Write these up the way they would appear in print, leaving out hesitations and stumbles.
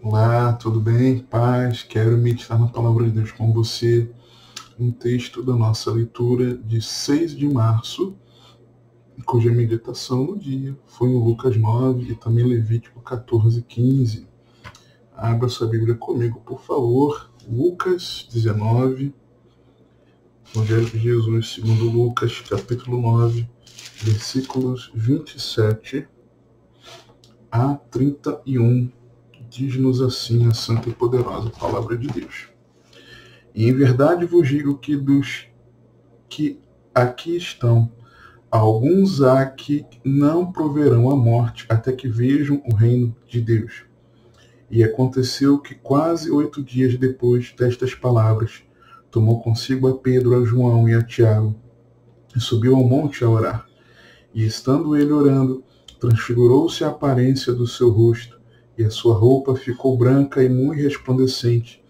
Olá, tudo bem? Paz, quero meditar na palavra de Deus com você. Um texto da nossa leitura de 6 de março, cuja meditação no dia foi em Lucas 9 e também Levítico 14:15. Abra sua Bíblia comigo, por favor. Lucas 19, Evangelho de Jesus segundo Lucas, capítulo 9, versículos 27 a 31. Diz-nos assim a santa e poderosa palavra de Deus. E em verdade vos digo que dos que aqui estão, alguns há que não proverão a morte até que vejam o reino de Deus. E aconteceu que quase 8 dias depois destas palavras, tomou consigo a Pedro, a João e a Tiago, e subiu ao monte a orar. E estando ele orando, transfigurou-se a aparência do seu rosto, e a sua roupa ficou branca e muito resplandecente.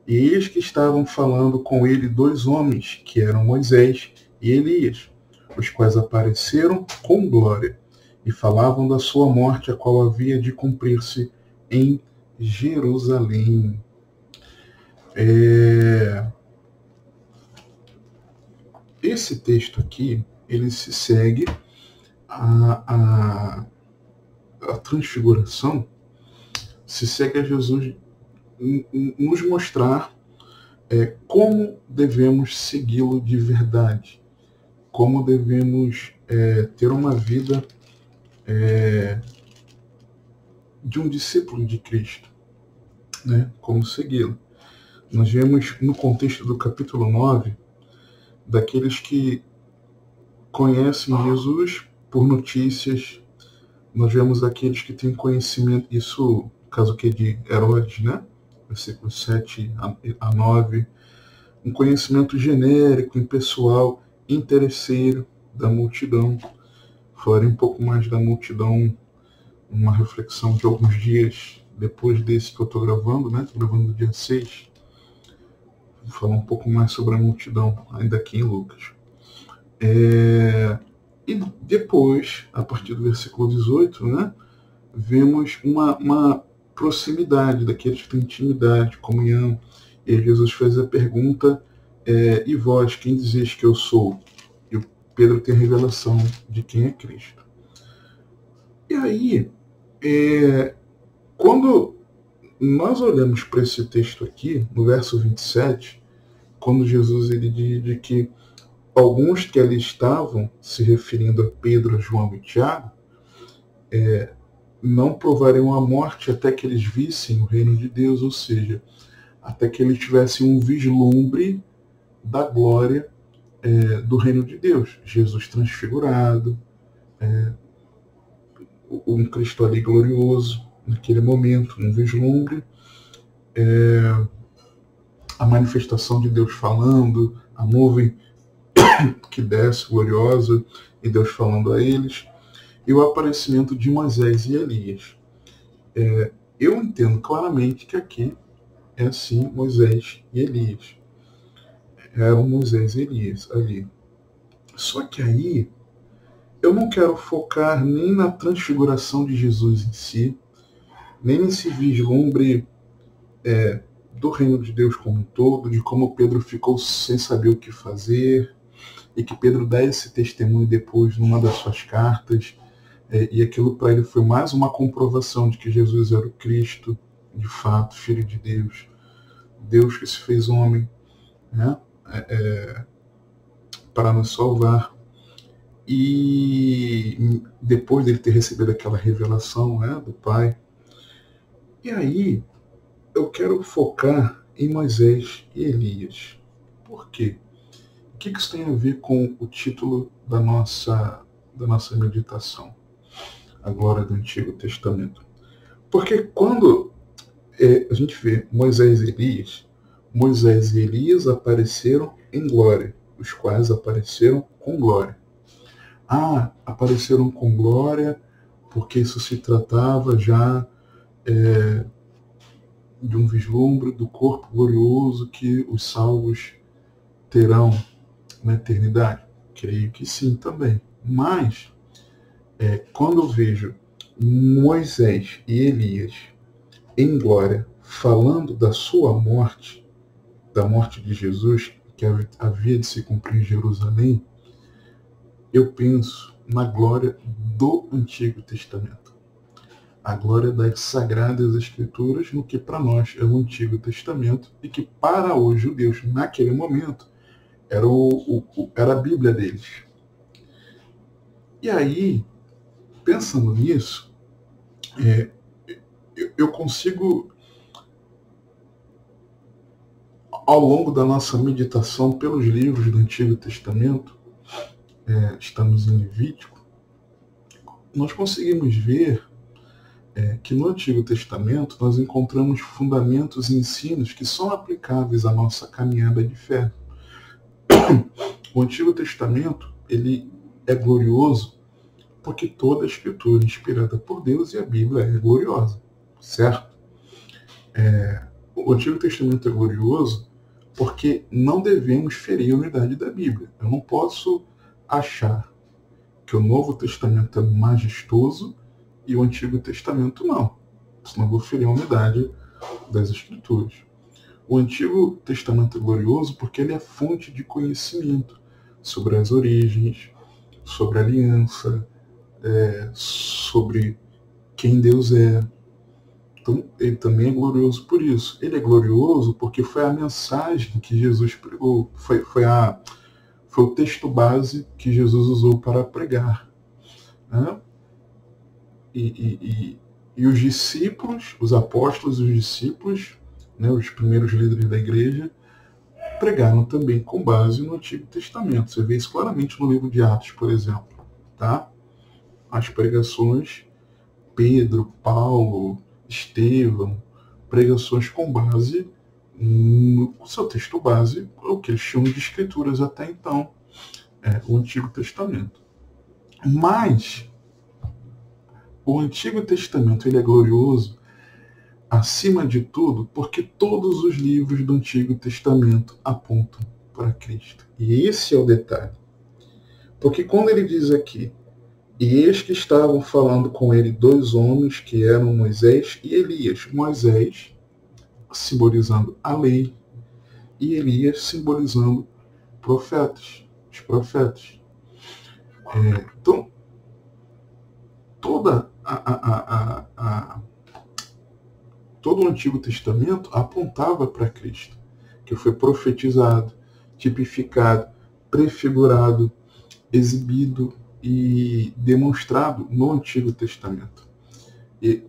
E eis que estavam falando com ele 2 homens, que eram Moisés e Elias, os quais apareceram com glória, e falavam da sua morte, a qual havia de cumprir-se em Jerusalém. Esse texto aqui, ele se segue a transfiguração, se segue a Jesus nos mostrar como devemos segui-lo de verdade, como devemos ter uma vida de um discípulo de Cristo, né? Como segui-lo. Nós vemos no contexto do capítulo 9, daqueles que conhecem Jesus por notícias, nós vemos aqueles que têm conhecimento, isso, caso que de Herodes, né? Versículos 7 a 9, um conhecimento genérico, impessoal, interesseiro da multidão. Falarei um pouco mais da multidão, uma reflexão de alguns dias depois desse que eu estou gravando, né? Estou gravando no dia 6. Vou falar um pouco mais sobre a multidão, ainda aqui em Lucas. E depois, a partir do versículo 18, né? Vemos uma proximidade daqueles que têm intimidade, comunhão. E Jesus fez a pergunta, e vós, quem dizeis que eu sou? E o Pedro tem a revelação de quem é Cristo. E aí, quando nós olhamos para esse texto aqui, no verso 27, quando Jesus ele diz de que alguns que ali estavam, se referindo a Pedro, João e Tiago, não provariam a morte até que eles vissem o reino de Deus, ou seja, até que eles tivessem um vislumbre da glória do reino de Deus. Jesus transfigurado, um Cristo ali glorioso, naquele momento, um vislumbre, a manifestação de Deus falando, a nuvem que desce gloriosa e Deus falando a eles, e o aparecimento de Moisés e Elias. Eu entendo claramente que aqui é sim Moisés e Elias. Eram Moisés e Elias ali. Só que aí eu não quero focar nem na transfiguração de Jesus em si, nem nesse vislumbre do reino de Deus como um todo, de como Pedro ficou sem saber o que fazer, e que Pedro dá esse testemunho depois numa das suas cartas, e aquilo para ele foi mais uma comprovação de que Jesus era o Cristo, de fato, Filho de Deus, Deus que se fez homem, né? Para nos salvar. E depois dele ter recebido aquela revelação, né, do Pai. E aí eu quero focar em Moisés e Elias. Por quê? O que isso tem a ver com o título da nossa meditação? A glória do Antigo Testamento. Porque quando a gente vê Moisés e Elias apareceram em glória, os quais apareceram com glória. Apareceram com glória porque isso se tratava já de um vislumbre do corpo glorioso que os salvos terão na eternidade. Creio que sim também. Mas, quando eu vejo Moisés e Elias em glória, falando da sua morte, da morte de Jesus, que havia de se cumprir em Jerusalém, eu penso na glória do Antigo Testamento. A glória das Sagradas Escrituras, no que para nós é o Antigo Testamento, e que para os judeus, naquele momento, era a Bíblia deles. E aí, pensando nisso, eu consigo, ao longo da nossa meditação pelos livros do Antigo Testamento, estamos em Levítico, nós conseguimos ver que no Antigo Testamento nós encontramos fundamentos e ensinos que são aplicáveis à nossa caminhada de fé. O Antigo Testamento, ele é glorioso porque toda a Escritura é inspirada por Deus e a Bíblia é gloriosa, certo? O Antigo Testamento é glorioso porque não devemos ferir a unidade da Bíblia. Eu não posso achar que o Novo Testamento é majestoso e o Antigo Testamento não, senão vou ferir a unidade das Escrituras. O Antigo Testamento é glorioso porque ele é fonte de conhecimento sobre as origens, sobre a aliança, sobre quem Deus é. Então, ele também é glorioso por isso. Ele é glorioso porque foi a mensagem que Jesus pregou, foi o texto base que Jesus usou para pregar. Né? E os discípulos, os apóstolos e os discípulos, né, os primeiros líderes da igreja, pregaram também com base no Antigo Testamento. Você vê isso claramente no livro de Atos, por exemplo. Tá? As pregações, Pedro, Paulo, Estevão, pregações com base no seu texto base, o que eles chamam de escrituras até então, o Antigo Testamento. Mas o Antigo Testamento ele é glorioso, acima de tudo, porque todos os livros do Antigo Testamento apontam para Cristo. E esse é o detalhe. Porque quando ele diz aqui, e eis que estavam falando com ele dois homens, que eram Moisés e Elias. Moisés simbolizando a lei e Elias simbolizando os profetas. Então, todo o Antigo Testamento apontava para Cristo, que foi profetizado, tipificado, prefigurado, exibido e demonstrado no Antigo Testamento. E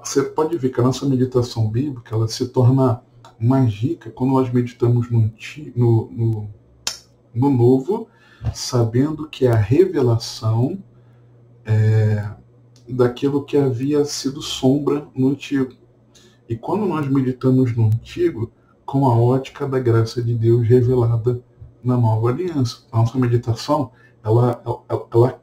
você pode ver que a nossa meditação bíblica ela se torna mais rica quando nós meditamos no Novo, sabendo que é a revelação daquilo que havia sido sombra no Antigo. E quando nós meditamos no Antigo, com a ótica da graça de Deus revelada na Nova Aliança. A nossa meditação ela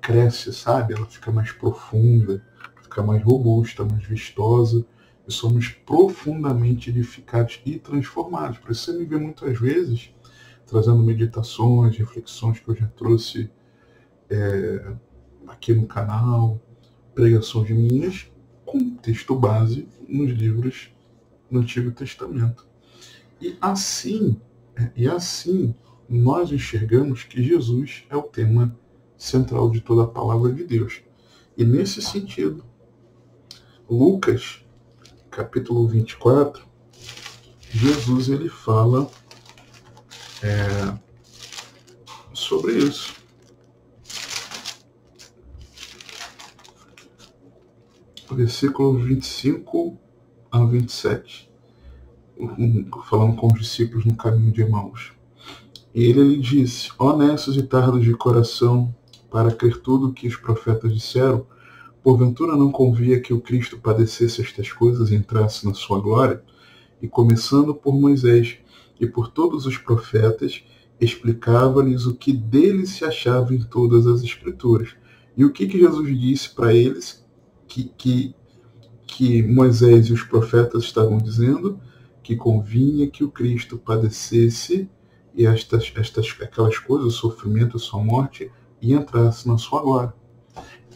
cresce, sabe? Ela fica mais profunda, fica mais robusta, mais vistosa, e somos profundamente edificados e transformados. Por isso você me vê muitas vezes trazendo meditações, reflexões que eu já trouxe aqui no canal, pregações minhas, com texto base nos livros do Antigo Testamento. E assim nós enxergamos que Jesus é o tema central de toda a palavra de Deus. E nesse sentido, Lucas, capítulo 24, Jesus ele fala sobre isso. Versículos 25 a 27. Falando com os discípulos no caminho de Emaús. E ele lhe disse: honestos e tardos de coração, para crer tudo o que os profetas disseram, porventura não convia que o Cristo padecesse estas coisas e entrasse na sua glória? E começando por Moisés e por todos os profetas, explicava-lhes o que dele se achava em todas as Escrituras. E o que Jesus disse para eles que Moisés e os profetas estavam dizendo? Que convinha que o Cristo padecesse e aquelas coisas, o sofrimento, a sua morte, e entrasse na sua glória.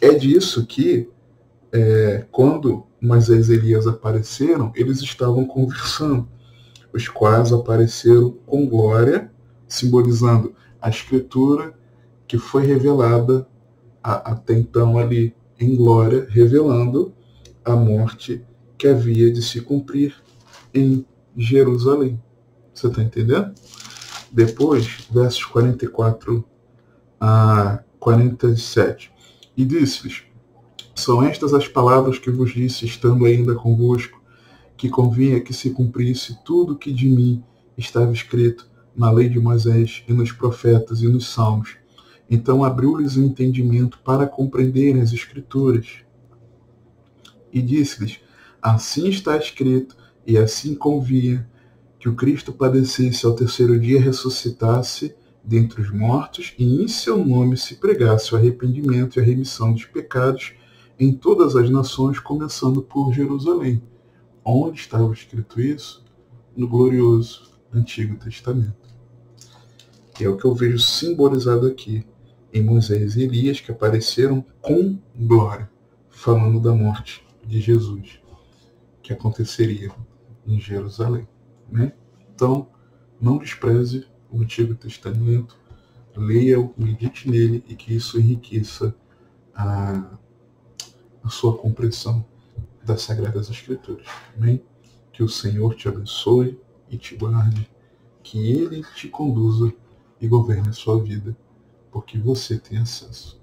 É disso que, quando Moisés e Elias apareceram, eles estavam conversando, os quais apareceram com glória, simbolizando a escritura que foi revelada até então ali em glória, revelando a morte que havia de se cumprir em Jerusalém. Você está entendendo? Depois, versos 44 a 47. E disse-lhes: são estas as palavras que vos disse, estando ainda convosco, que convinha que se cumprisse tudo o que de mim estava escrito na lei de Moisés e nos profetas e nos salmos. Então abriu-lhes o entendimento para compreenderem as Escrituras. E disse-lhes: assim está escrito, e assim convinha, que o Cristo padecesse, ao terceiro dia ressuscitasse dentre os mortos, e em seu nome se pregasse o arrependimento e a remissão dos pecados em todas as nações, começando por Jerusalém. Onde estava escrito isso? No glorioso Antigo Testamento. E é o que eu vejo simbolizado aqui em Moisés e Elias, que apareceram com glória, falando da morte de Jesus, que aconteceria em Jerusalém. Né? Então, não despreze o Antigo Testamento, leia-o, medite nele, e que isso enriqueça a sua compreensão das Sagradas Escrituras. Amém? Que o Senhor te abençoe e te guarde, que Ele te conduza e governe a sua vida, porque você tem acesso.